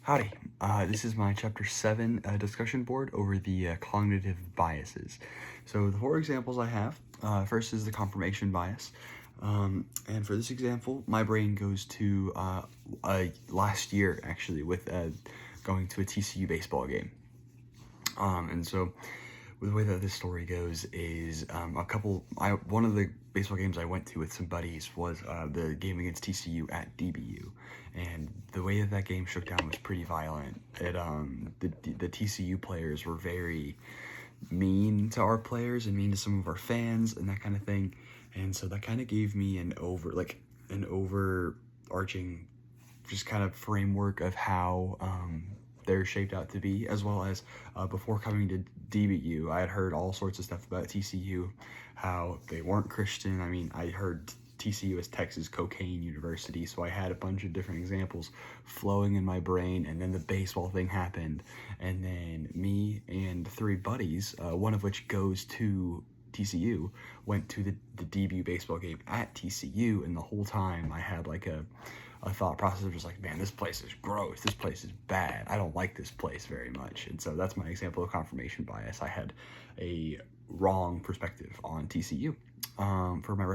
Howdy. This is my Chapter 7 discussion board over the cognitive biases. So the four examples I have, first is the confirmation bias. And for this example, my brain goes to last year, actually, with going to a TCU baseball game. And so the way that this story goes is one of the baseball games I went to with some buddies was the game against TCU at DBU, and the way that that game shook down was pretty violent. The TCU players were very mean to our players and mean to some of our fans and that kind of thing, and so that kind of gave me an overarching just kind of framework of how they're shaped out to be, as well as before coming to DBU, I had heard all sorts of stuff about TCU, how they weren't Christian. I mean, I heard TCU is Texas Cocaine University, so I had a bunch of different examples flowing in my brain, and then the baseball thing happened, and then me and three buddies, one of which goes to TCU, went to the DBU baseball game at TCU, and the whole time I had like a thought process of just like, man, this place is gross, this place is bad, I don't like this place very much. And so that's my example of confirmation bias. I had a wrong perspective on TCU. For my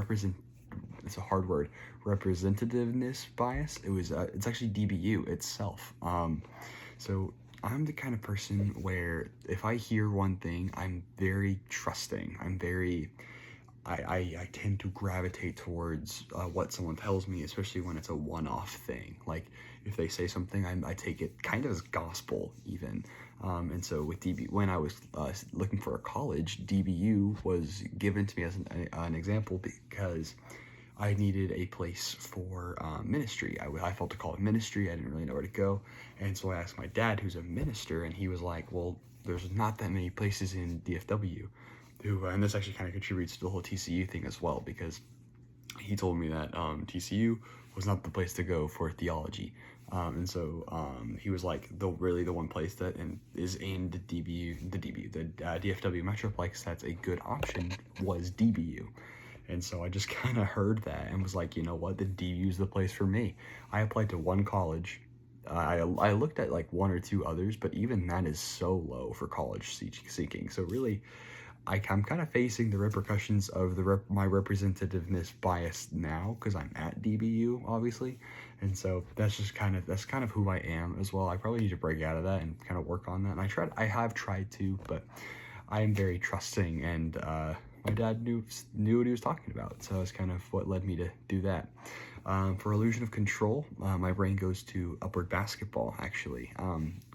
it's a hard word, representativeness bias, it's actually DBU itself. So I'm the kind of person where if I hear one thing, I'm very trusting. I tend to gravitate towards what someone tells me, especially when it's a one-off thing. Like if they say something, I take it kind of as gospel even. And so with when I was looking for a college, DBU was given to me as an example because I needed a place for ministry. I felt a call to ministry. I didn't really know where to go. And so I asked my dad, who's a minister, and he was like, well, there's not that many places in DFW. And this actually kind of contributes to the whole TCU thing as well, because he told me that TCU was not the place to go for theology. And so he was like, the one place that is in the DFW Metroplex that's a good option was DBU. And so I just kind of heard that and was like, you know what, the DBU is the place for me. I applied to one college. I looked at like one or two others, but even that is so low for college seeking. So really, I'm kind of facing the repercussions of my representativeness bias now because I'm at DBU, obviously, and so that's kind of who I am as well. I probably need to break out of that and kind of work on that. And I have tried to, but I am very trusting, and my dad knew what he was talking about, so that's kind of what led me to do that. For illusion of control, my brain goes to upward basketball, actually,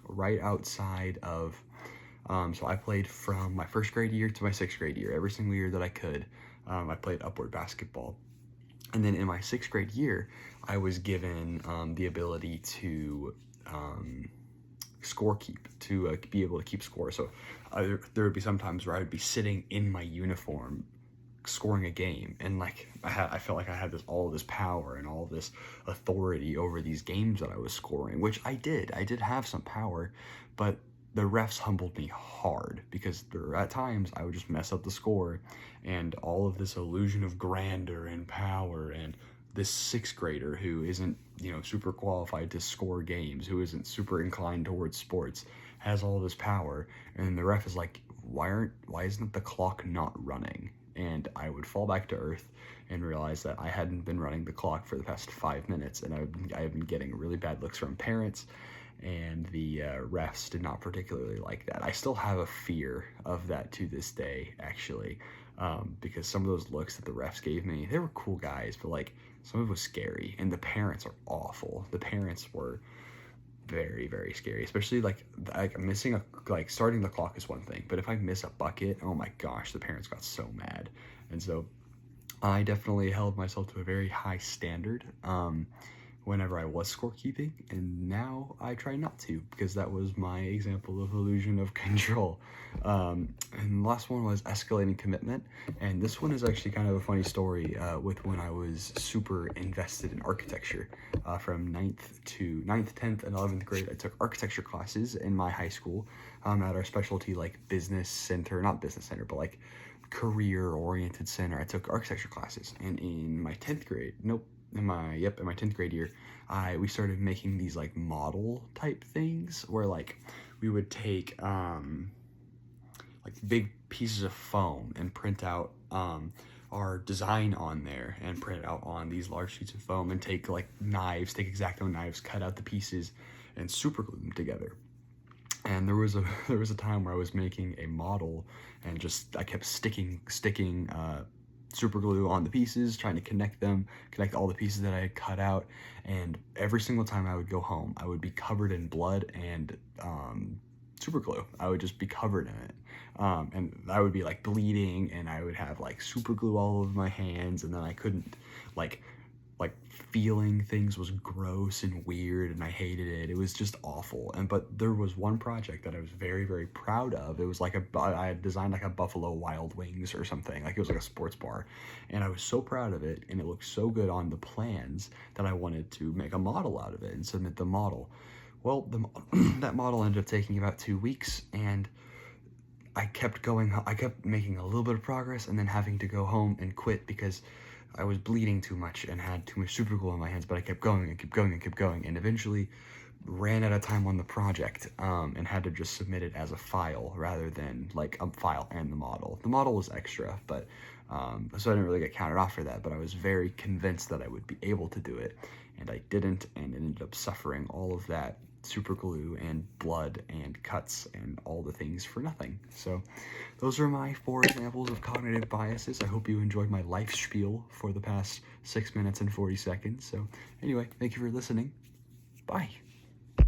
right outside of. So I played from my first grade year to my sixth grade year. Every single year that I could, I played upward basketball. And then in my sixth grade year, I was given the ability to to be able to keep score. So there would be some times where I would be sitting in my uniform scoring a game, and like I felt like I had all this power and all this authority over these games that I was scoring, which I did have some power, but the refs humbled me hard because at times I would just mess up the score, and all of this illusion of grandeur and power, and this sixth grader who isn't, super qualified to score games, who isn't super inclined towards sports, has all this power, and the ref is like, why isn't the clock not running? And I would fall back to earth and realize that I hadn't been running the clock for the past 5 minutes, and I have been getting really bad looks from parents, and the refs did not particularly like that. I still have a fear of that to this day, actually, because some of those looks that the refs gave me, they were cool guys, but like some of it was scary, and the parents are awful. The parents were very, very scary, especially like missing starting the clock is one thing, but if I miss a bucket, oh my gosh, the parents got so mad. And so I definitely held myself to a very high standard whenever I was scorekeeping, and now I try not to, because that was my example of illusion of control. And the last one was escalating commitment, and this one is actually kind of a funny story with when I was super invested in architecture. From 9th, 10th, and 11th grade, I took architecture classes in my high school at our specialty like not business center, but like career-oriented center. I took architecture classes, and in my 10th grade, in my 10th grade year, we started making these like model type things where like we would take like big pieces of foam and print out our design on there and print it out on these large sheets of foam, and take like knives, take X-Acto knives, cut out the pieces and super glue them together. And there was a time where I was making a model and I kept sticking super glue on the pieces, trying to connect all the pieces that I had cut out. And every single time I would go home, I would be covered in blood and super glue. I would just be covered in it. And I would be like bleeding, and I would have like super glue all over my hands, and then I couldn't like feeling things was gross and weird, and I hated it. It was just awful. But there was one project that I was very, very proud of. It was like I had designed like a Buffalo Wild Wings or something. Like it was like a sports bar, and I was so proud of it, and it looked so good on the plans that I wanted to make a model out of it and submit the model. Well, that model ended up taking about 2 weeks, and I kept making a little bit of progress, and then having to go home and quit because I was bleeding too much and had too much super glue on my hands. But I kept going and kept going and kept going, and eventually ran out of time on the project, and had to just submit it as a file rather than like a file and the model. The model was extra, but so I didn't really get counted off for that, but I was very convinced that I would be able to do it, and I didn't, and ended up suffering all of that super glue and blood and cuts and all the things for nothing. So those are my 4 examples of cognitive biases. I hope you enjoyed my life spiel for the past 6 minutes and 40 seconds. So anyway, thank you for listening. Bye.